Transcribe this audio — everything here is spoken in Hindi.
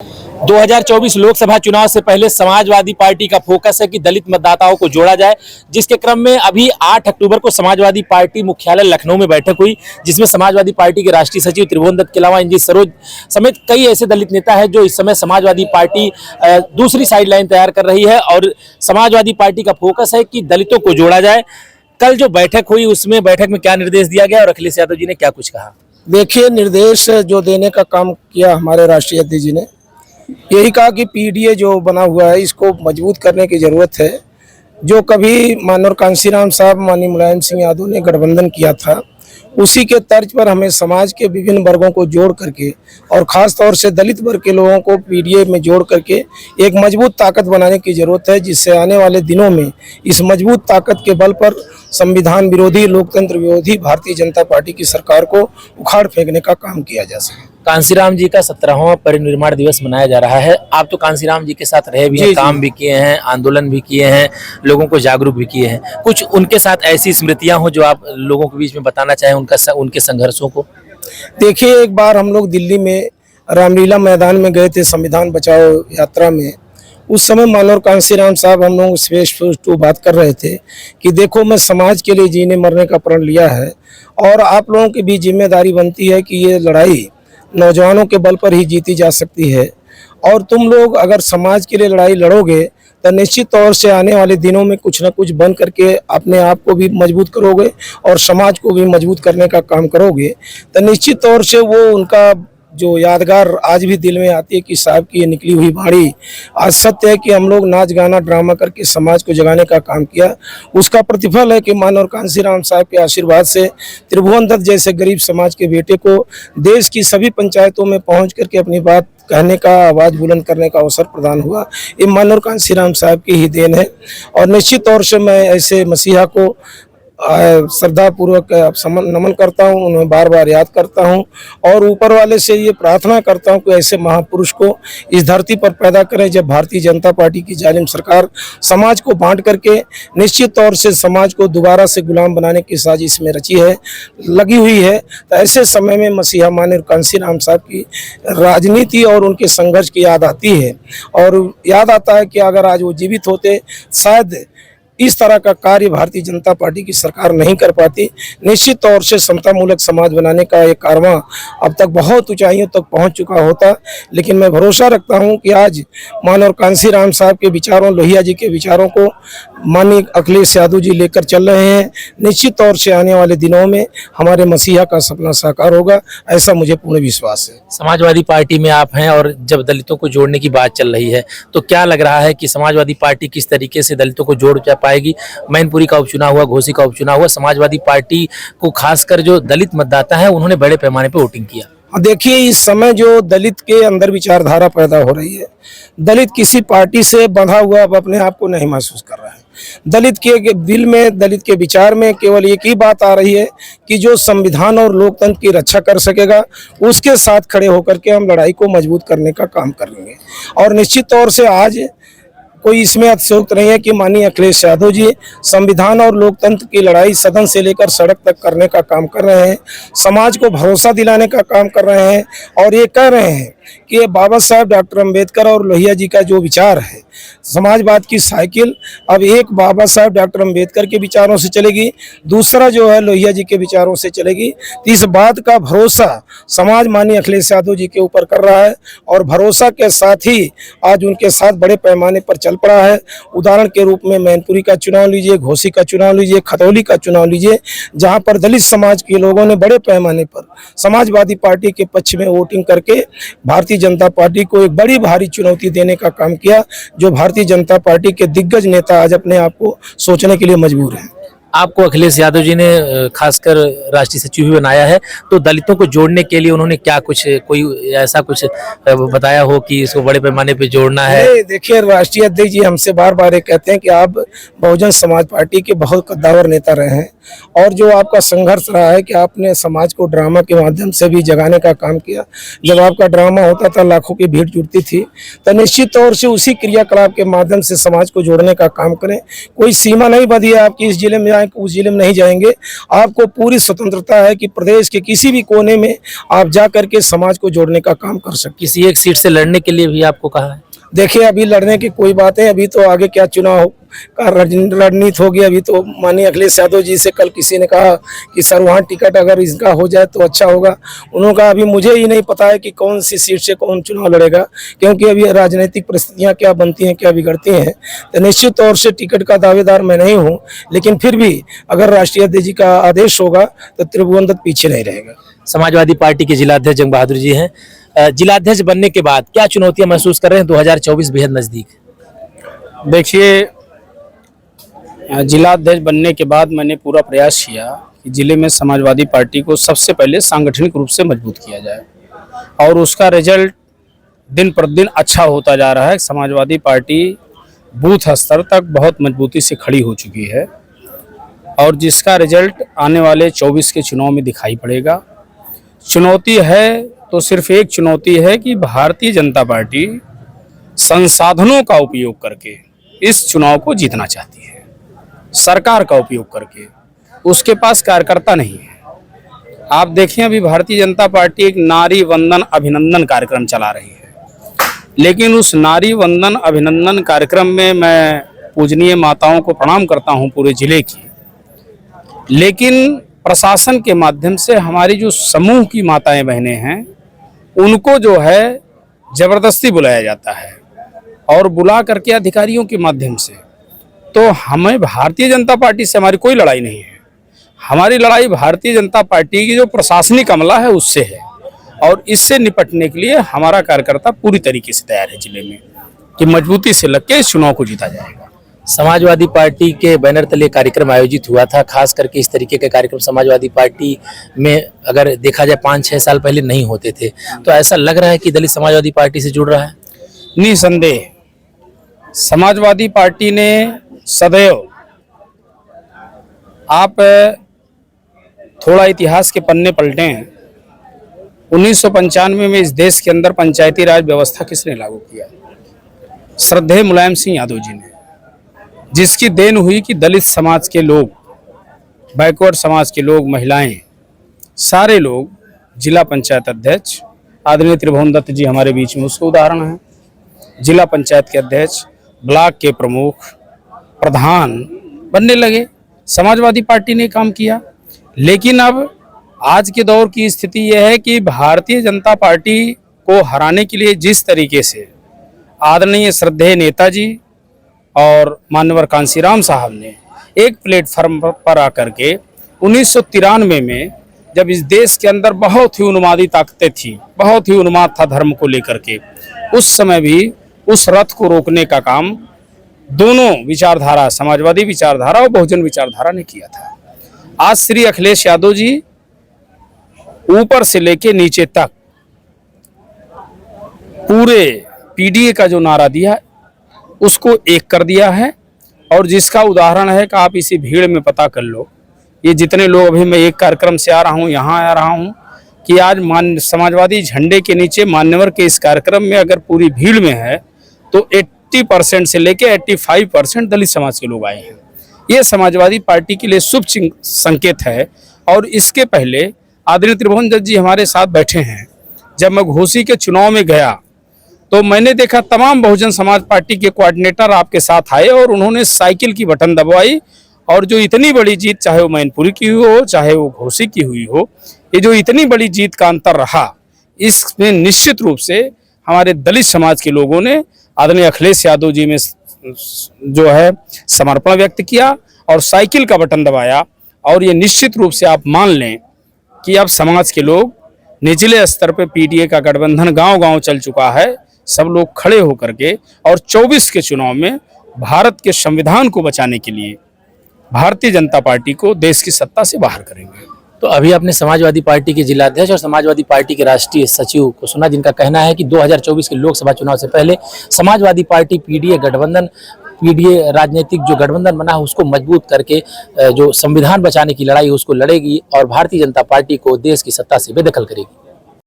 2024 लोकसभा चुनाव से पहले समाजवादी पार्टी का फोकस है कि दलित मतदाताओं को जोड़ा जाए, जिसके क्रम में अभी 8 अक्टूबर को समाजवादी पार्टी मुख्यालय लखनऊ में बैठक हुई, जिसमें समाजवादी पार्टी के राष्ट्रीय सचिव त्रिभुवन दत्त के अलावा एनजी सरोज समेत कई ऐसे दलित नेता हैं जो इस समय समाजवादी पार्टी दूसरी साइड लाइन तैयार कर रही है और समाजवादी पार्टी का फोकस है कि दलितों को जोड़ा जाए। कल जो बैठक हुई उसमें बैठक में क्या निर्देश दिया गया और अखिलेश यादव जी ने क्या कुछ कहा? देखिए, निर्देश जो देने का काम किया हमारे राष्ट्रीय अध्यक्ष जी ने यही कहा कि पीडीए जो बना हुआ है इसको मजबूत करने की ज़रूरत है। जो कभी माननीय कांशीराम साहब, माननीय मुलायम सिंह यादव ने गठबंधन किया था, उसी के तर्ज पर हमें समाज के विभिन्न वर्गों को जोड़ करके और ख़ास तौर से दलित वर्ग के लोगों को पीडीए में जोड़ करके एक मजबूत ताकत बनाने की ज़रूरत है, जिससे आने वाले दिनों में इस मजबूत ताकत के बल पर संविधान विरोधी, लोकतंत्र विरोधी भारतीय जनता पार्टी की सरकार को उखाड़ फेंकने का काम किया जा सके। कांशीराम जी का 17वां परिनिर्वाण दिवस मनाया जा रहा है। आप तो कांशीराम जी के साथ रहे भी हैं, काम भी किए हैं, आंदोलन भी किए हैं, लोगों को जागरूक भी किए हैं। कुछ उनके साथ ऐसी स्मृतियां हो जो आप लोगों के बीच में बताना चाहें उनके संघर्षों को? देखिए, एक बार हम लोग दिल्ली में रामलीला मैदान में गए थे संविधान बचाओ यात्रा में। उस समय माननीय कांशीराम साहब हम लोग फेस टू बात कर रहे थे कि देखो, मैं समाज के लिए जीने मरने का प्रण लिया है और आप लोगों की भी जिम्मेदारी बनती है कि ये लड़ाई नौजवानों के बल पर ही जीती जा सकती है और तुम लोग अगर समाज के लिए लड़ाई लड़ोगे तो निश्चित तौर से आने वाले दिनों में कुछ न कुछ बन करके अपने आप को भी मजबूत करोगे और समाज को भी मजबूत करने का काम करोगे। तो निश्चित तौर से वो उनका जो यादगार आज भी दिल में आती है कि साहब की ये निकली हुई वाणी आज सत्य है कि हम लोग नाच गाना ड्रामा करके समाज को जगाने का काम किया। उसका प्रतिफल है कि माननीय कांशीराम साहब के आशीर्वाद से त्रिभुवन दत्त जैसे गरीब समाज के बेटे को देश की सभी पंचायतों में पहुंच करके अपनी बात कहने का, आवाज़ बुलंद करने का अवसर प्रदान हुआ। ये माननीय कांशीराम साहब की ही देन है और निश्चित तौर से मैं ऐसे मसीहा को श्रद्धापूर्वक नमन करता हूं, उन्हें बार बार याद करता हूं और ऊपर वाले से ये प्रार्थना करता हूं कि ऐसे महापुरुष को इस धरती पर पैदा करें। जब भारतीय जनता पार्टी की जालिम सरकार समाज को बांट करके निश्चित तौर से समाज को दोबारा से गुलाम बनाने की साजिश में लगी हुई है, तो ऐसे समय में मसीहा माननीय कांशीराम साहब की राजनीति और उनके संघर्ष की याद आती है और याद आता है कि अगर आज वो जीवित होते शायद इस तरह का कार्य भारतीय जनता पार्टी की सरकार नहीं कर पाती। निश्चित तौर से समतामूलक समाज बनाने का ये कारवां अब तक बहुत ऊंचाइयों तक पहुंच चुका होता, लेकिन मैं भरोसा रखता हूं कि आज माननीय कांशीराम साहब के विचारों, लोहिया जी के विचारों को माननीय अखिलेश यादव जी लेकर चल रहे हैं। निश्चित तौर से आने वाले दिनों में हमारे मसीहा का सपना साकार होगा, ऐसा मुझे पूर्ण विश्वास है। समाजवादी पार्टी में आप हैं और जब दलितों को जोड़ने की बात चल रही है तो क्या लग रहा है कि समाजवादी पार्टी किस तरीके से दलितों को जोड़ पाएगी? मैनपुरी का उपचुनाव हुआ, घोसी का उपचुनाव हुआ, समाजवादी पार्टी को खासकर जो दलित मतदाता है उन्होंने बड़े पैमाने पर वोटिंग किया। देखिए, इस समय जो दलित के अंदर विचारधारा पैदा हो रही है, दलित किसी पार्टी से बंधा हुआ अब अपने आप को नहीं महसूस कर रहा है। दलित के दिल में, दलित के विचार में केवल एक ही बात आ रही है कि जो संविधान और लोकतंत्र की रक्षा कर सकेगा उसके साथ खड़े होकर के हम लड़ाई को मजबूत करने का काम करेंगे। और निश्चित तौर से आज कोई इसमें अतिशयोक्त नहीं है कि माननीय अखिलेश यादव जी संविधान और लोकतंत्र की लड़ाई सदन से लेकर सड़क तक करने का काम कर रहे हैं, समाज को भरोसा दिलाने का काम कर रहे हैं और ये कह रहे हैं कि बाबा साहब डॉक्टर अंबेडकर और लोहिया जी का जो विचार है, समाजवाद की साइकिल अब एक बाबा साहब डॉक्टर अंबेडकर के विचारों से चलेगी, दूसरा जो है लोहिया जी के विचारों से चलेगी। तो इस बात का भरोसा समाज माननीय अखिलेश यादव जी के ऊपर कर रहा है और भरोसा के साथ ही आज उनके साथ बड़े पैमाने पर चल पड़ा है। उदाहरण के रूप में मैनपुरी का चुनाव लीजिए, घोसी का चुनाव लीजिए, खतौली का चुनाव लीजिए, जहाँ पर दलित समाज के लोगों ने बड़े पैमाने पर समाजवादी पार्टी के पक्ष में वोटिंग करके भारतीय जनता पार्टी को एक बड़ी भारी चुनौती देने का काम किया, जो भारतीय जनता पार्टी के दिग्गज नेता आज अपने आप को सोचने के लिए मजबूर हैं। आपको अखिलेश यादव जी ने खासकर राष्ट्रीय सचिव भी बनाया है, तो दलितों को जोड़ने के लिए उन्होंने क्या कुछ, कोई ऐसा कुछ बताया हो कि इसको बड़े पैमाने पे जोड़ना है? देखिए, राष्ट्रीय अध्यक्ष जी हमसे बार बार ये कहते हैं कि आप बहुजन समाज पार्टी के बहुत कद्दावर नेता रहे हैं और जो आपका संघर्ष रहा है कि आपने समाज को ड्रामा के माध्यम से भी जगाने का काम किया। जब आपका ड्रामा होता था लाखों की भीड़ जुटती थी, तो निश्चित तौर से उसी क्रियाकलाप के माध्यम से समाज को जोड़ने का काम करें। कोई सीमा नहीं बंधी है आपकी इस जिले में जाएं उस जिले में नहीं जाएंगे। आपको पूरी स्वतंत्रता है कि प्रदेश के किसी भी कोने में आप जा करके समाज को जोड़ने का काम कर सकते। किसी एक सीट से लड़ने के लिए भी आपको कहा है? देखिए, अभी लड़ने की कोई बात है, अभी तो आगे क्या चुनाव का रणनीति होगी। अभी तो माननीय अखिलेश यादव जी से कल किसी ने कहा कि सर वहाँ टिकट अगर इसका हो जाए तो अच्छा होगा। उन्होंने कहा अभी मुझे ही नहीं पता है कि कौन सी सीट से कौन चुनाव लड़ेगा, क्योंकि अभी राजनीतिक परिस्थितियाँ क्या बनती हैं क्या बिगड़ती हैं। तो निश्चित तौर से टिकट का दावेदार मैं नहीं हूँ, लेकिन फिर भी अगर राष्ट्रीय अध्यक्ष जी का आदेश होगा तो त्रिभुवन दत्त पीछे नहीं रहेगा। समाजवादी पार्टी के जिलाध्यक्ष जंग बहादुर जी हैं। जिलाध्यक्ष बनने के बाद क्या चुनौतियां महसूस कर रहे हैं? 2024 बेहद नजदीक। देखिए, जिलाध्यक्ष बनने के बाद मैंने पूरा प्रयास किया कि जिले में समाजवादी पार्टी को सबसे पहले सांगठनिक रूप से मजबूत किया जाए, और उसका रिजल्ट दिन प्रतिदिन अच्छा होता जा रहा है। समाजवादी पार्टी बूथ स्तर तक बहुत मजबूती से खड़ी हो चुकी है, और जिसका रिजल्ट आने वाले 24 के चुनाव में दिखाई पड़ेगा। चुनौती है तो सिर्फ एक चुनौती है कि भारतीय जनता पार्टी संसाधनों का उपयोग करके इस चुनाव को जीतना चाहती है, सरकार का उपयोग करके। उसके पास कार्यकर्ता नहीं है। आप देखिए, अभी भारतीय जनता पार्टी एक नारी वंदन अभिनंदन कार्यक्रम चला रही है, लेकिन उस नारी वंदन अभिनंदन कार्यक्रम में मैं पूजनीय माताओं को प्रणाम करता हूं पूरे जिले की, लेकिन प्रशासन के माध्यम से हमारी जो समूह की माताएं बहनें हैं उनको जो है जबरदस्ती बुलाया जाता है, और बुला करके अधिकारियों के माध्यम से। तो हमें भारतीय जनता पार्टी से हमारी कोई लड़ाई नहीं है। हमारी लड़ाई भारतीय जनता पार्टी की जो प्रशासनिक अमला है उससे है, और इससे निपटने के लिए हमारा कार्यकर्ता पूरी तरीके से तैयार है जिले में कि मजबूती से लग के इस चुनाव को जीता जाएगा। समाजवादी पार्टी के बैनर तले कार्यक्रम आयोजित हुआ था। खास करके इस तरीके के कार्यक्रम समाजवादी पार्टी में अगर देखा जाए 5-6 साल पहले नहीं होते थे, तो ऐसा लग रहा है कि दलित समाजवादी पार्टी से जुड़ रहा है। निसंदेह समाजवादी पार्टी ने सदैव, आप थोड़ा इतिहास के पन्ने पलटें, 1995 में इस देश के अंदर पंचायती राज व्यवस्था किसने लागू किया? श्रद्धेय मुलायम सिंह यादव जी ने, जिसकी देन हुई कि दलित समाज के लोग, बैकवर्ड समाज के लोग, महिलाएं, सारे लोग, जिला पंचायत अध्यक्ष आदरणीय त्रिभुवन दत्त जी हमारे बीच में उसका उदाहरण है। जिला पंचायत के अध्यक्ष, ब्लॉक के प्रमुख, प्रधान बनने लगे। समाजवादी पार्टी ने काम किया। लेकिन अब आज के दौर की स्थिति यह है कि भारतीय जनता पार्टी को हराने के लिए जिस तरीके से आदरणीय श्रद्धेय नेताजी और मान्यवर कांसीराम साहब ने एक प्लेटफार्म पर आकर के 1993 में, जब इस देश के अंदर बहुत ही उन्मादी ताकतें थी, बहुत ही उन्माद था धर्म को लेकर के, उस समय भी उस रथ को रोकने का काम दोनों विचारधारा, समाजवादी विचारधारा और बहुजन विचारधारा ने किया था। आज श्री अखिलेश यादव जी ऊपर से लेके नीचे तक पूरे पीडीए का जो नारा दिया उसको एक कर दिया है, और जिसका उदाहरण है कि आप इसी भीड़ में पता कर लो, ये जितने लोग, अभी मैं एक कार्यक्रम से आ रहा हूँ, यहाँ आ रहा हूँ, कि आज समाजवादी झंडे के नीचे मान्यवर के इस कार्यक्रम में अगर पूरी भीड़ में है तो 80% से लेके 85% दलित समाज के लोग आए हैं। ये समाजवादी पार्टी के लिए शुभ संकेत है। और इसके पहले आदरणीय त्रिभुवन दत्त जी हमारे साथ बैठे हैं। जब मैं घोसी के चुनाव में गया तो मैंने देखा तमाम बहुजन समाज पार्टी के कोऑर्डिनेटर आपके साथ आए और उन्होंने साइकिल की बटन दबाई, और जो इतनी बड़ी जीत, चाहे वो मैनपुरी की हुई हो, चाहे वो घोसी की हुई हो, ये जो इतनी बड़ी जीत का अंतर रहा, इसमें निश्चित रूप से हमारे दलित समाज के लोगों ने आदरणीय अखिलेश यादव जी में जो है समर्पण व्यक्त किया और साइकिल का बटन दबाया। और ये निश्चित रूप से आप मान लें कि अब समाज के लोग निचले स्तर पे पीडीए का गठबंधन गांव-गांव चल चुका है। सब लोग खड़े होकर के और 24 के चुनाव में भारत के संविधान को बचाने के लिए भारतीय जनता पार्टी को देश की सत्ता से बाहर करेंगे। तो अभी आपने समाजवादी पार्टी के जिलाध्यक्ष और समाजवादी पार्टी के राष्ट्रीय सचिव को सुना, जिनका कहना है कि 2024 के लोकसभा चुनाव से पहले समाजवादी पार्टी पीडीए गठबंधन, पीडीए राजनीतिक जो गठबंधन बना है उसको मजबूत करके जो संविधान बचाने की लड़ाई उसको लड़ेगी और भारतीय जनता पार्टी को देश की सत्ता से बेदखल करेगी।